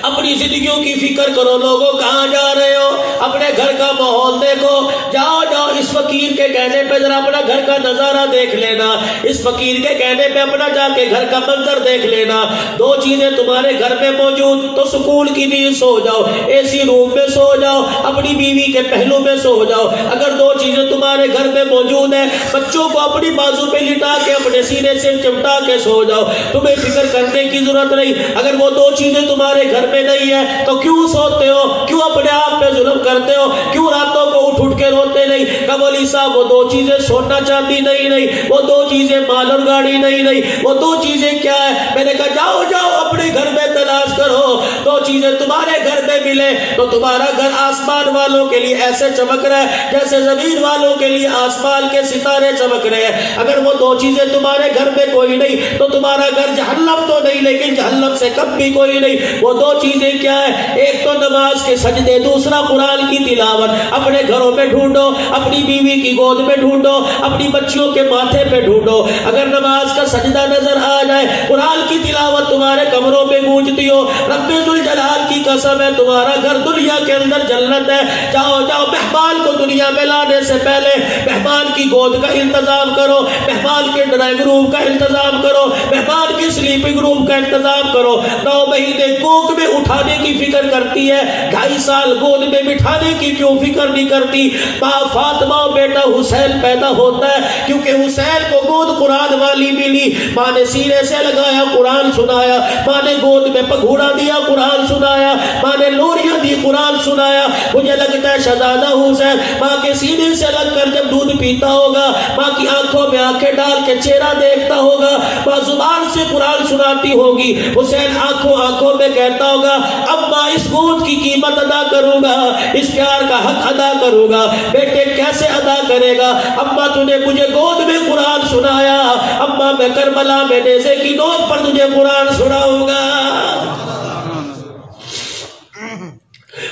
S1: اپنی زندگیوں کی فکر کرو، لوگوں کہاں جا رہے ہو، اپنے گھر کا ماحول دیکھو، جاؤ اس فقیر کے کہنے پہ ذرا اپنا گھر کا نظارہ دیکھ لینا، اس فقیر کے کہنے پہ اپنا جا کے گھر کا منظر دیکھ لینا۔ 2 چیزیں تمہارے گھر میں موجود تو سکون کی نیند سو جاؤ، اے سی روم میں سو جاؤ، اپنی بیوی کے پہلو میں سو جاؤ۔ اگر 2 چیزیں تمہارے گھر میں موجود ہیں، بچوں کو اپنی بازو پہ لٹا کے اپنے سینے سے چمٹا کے سو جاؤ، تمہیں فکر کرنے کی ضرورت نہیں۔ اگر وہ 2 چیزیں تمہارے گھر میں نہیں ہے تو کیوں سوتے ہو، کیوں اپنے آپ پہ ظلم کرتے ہو، کیوں راتوں کو اٹھ کے روتے نہیں؟ کمولی صاحب وہ 2 چیزیں سونا چاہتی نہیں، وہ 2 چیزیں مال اور گاڑی نہیں، وہ 2 چیزیں کیا ہے؟ میں نے کہا جاؤ اپنے گھر میں تلاش کرو، 2 چیزیں تمہارے گھر میں ملے تو تمہارا گھر آسمان والوں کے لیے ایسے چمک رہا ہے جیسے زمین والوں کے لیے آسمان کے ستارے چمک رہے ہیں۔ اگر وہ 2 چیزیں تمہارے گھر میں کوئی نہیں تو تمہارا گھر جہنم تو نہیں لیکن جہنم سے کم بھی کوئی نہیں۔ وہ 2 چیزیں کیا ہے؟ ایک تو نماز کے سجدے، دوسرا قرآن کی تلاوت۔ اپنے گھروں میں ڈھونڈو، اپنی بیوی کی گود میں ڈھونڈو، اپنی بچیوں کے ماتھے پہ ڈھونڈو، اگر نماز کا سجدہ نظر آ جائے، قرآن کی تلاوت تمہارے کمروں میں گونجتی ہو، رب ذوالجلال کی قسم ہے تمہارا گھر دنیا کے اندر جنت ہے۔ جاؤ مہمان کو دنیا میں لانے سے پہلے مہمان کی گود کا انتظام کرو، مہمان کے ڈرائنگ روم کا انتظام کرو، مہمان کی سلیپنگ روم کا انتظام کرو۔ 9 مہینے کوک میں اٹھانے کی فکر کرتی ہے، 2.5 سال گود میں بٹھانے کی کیوں فکر نہیں کرتی؟ ماں فاطمہ بیٹا حسین پیدا ہوتا ہے کیونکہ حسین کو گود قرآن والی ملی، ماں نے سینے سے لگایا، قرآن سنایا، ماں نے گود میں پگھوڑا دیا قرآن سنایا، ماں نے لوریاں دی قرآن سنایا. مجھے لگتا ہے شہزادہ حسین ماں کے سینے سے لگ کر جب دودھ پیتا ہوگا، ماں کی آنکھوں میں آنکھیں ڈال کے چہرہ دیکھتا ہوگا، ماں زبان سے قرآن سناتی ہوگی، حسین آنکھوں میں کہتا ہوگا اماں اس گود کی قیمت ادا کروں گا، اس پیار کا حق ادا کروں گا. بیٹے کیسے ادا کرے گا؟ اماں تو نے مجھے گود میں قرآن سنایا، اماں میں کربلا میں نیزے کی نوک پر تجھے قرآن سناؤں گا.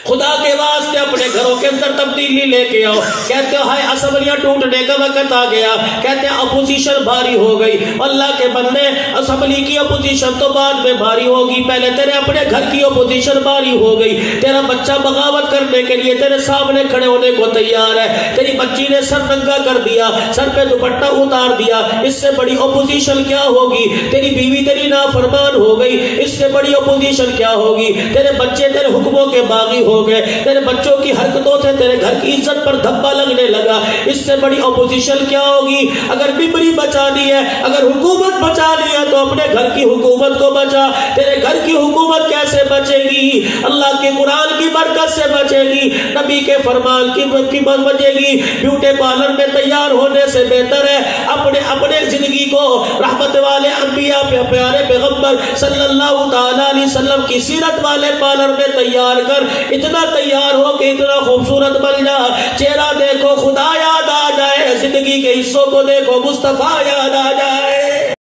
S1: خدا کے واسطے اپنے گھروں کے اندر تبدیلی لے کے آؤ. کہتے ہو ہائے اسمبلیاں ٹوٹنے کا وقت آ گیا، کہتے ہیں اپوزیشن بھاری ہو گئی. اللہ کے بندے اسمبلی کی اپوزیشن تو بعد میں بھاری ہوگی، پہلے تیرے اپنے گھر کی اپوزیشن بھاری ہو گئی. تیرا بچہ بغاوت کرنے کے لیے تیرے سامنے کھڑے ہونے کو تیار ہے. تیری بچی نے سر ننگا کر دیا، سر پہ دوپٹہ اتار دیا، اس سے بڑی اپوزیشن کیا ہوگی؟ تیری بیوی تیری نافرمان ہو گئی، اس سے بڑی اپوزیشن کیا ہوگی؟ تیرے بچے تیرے حکموں کے باغی ہو گئے، تیرے بچوں کی حرکتوں سے تیرے گھر کی عزت پر دھبا لگنے لگا، اس سے بڑی اپوزیشن کیا ہوگی؟ اگر بمری بچانی ہے، اگر حکومت بچانی ہے تو اپنے گھر کی حکومت کو بچا. تیرے گھر کی حکومت کیسے بچے گی؟ اللہ کے قرآن کی برکت سے بچے گی، نبی کے فرمان کی بچے گی. بیوٹی پارلر میں تیار ہونے سے بہتر ہے اپنے زندگی کو رحمت والے انبیاء پہ پیارے پیغمبر صلی اللہ تعالی علیہ وسلم کی سیرت والے پارلر میں تیار کر. اتنا تیار ہو کہ اتنا خوبصورت بن جا، چہرہ دیکھو خدا یاد آ جائے، زندگی کے حصوں کو دیکھو مصطفیٰ یاد آ جائے.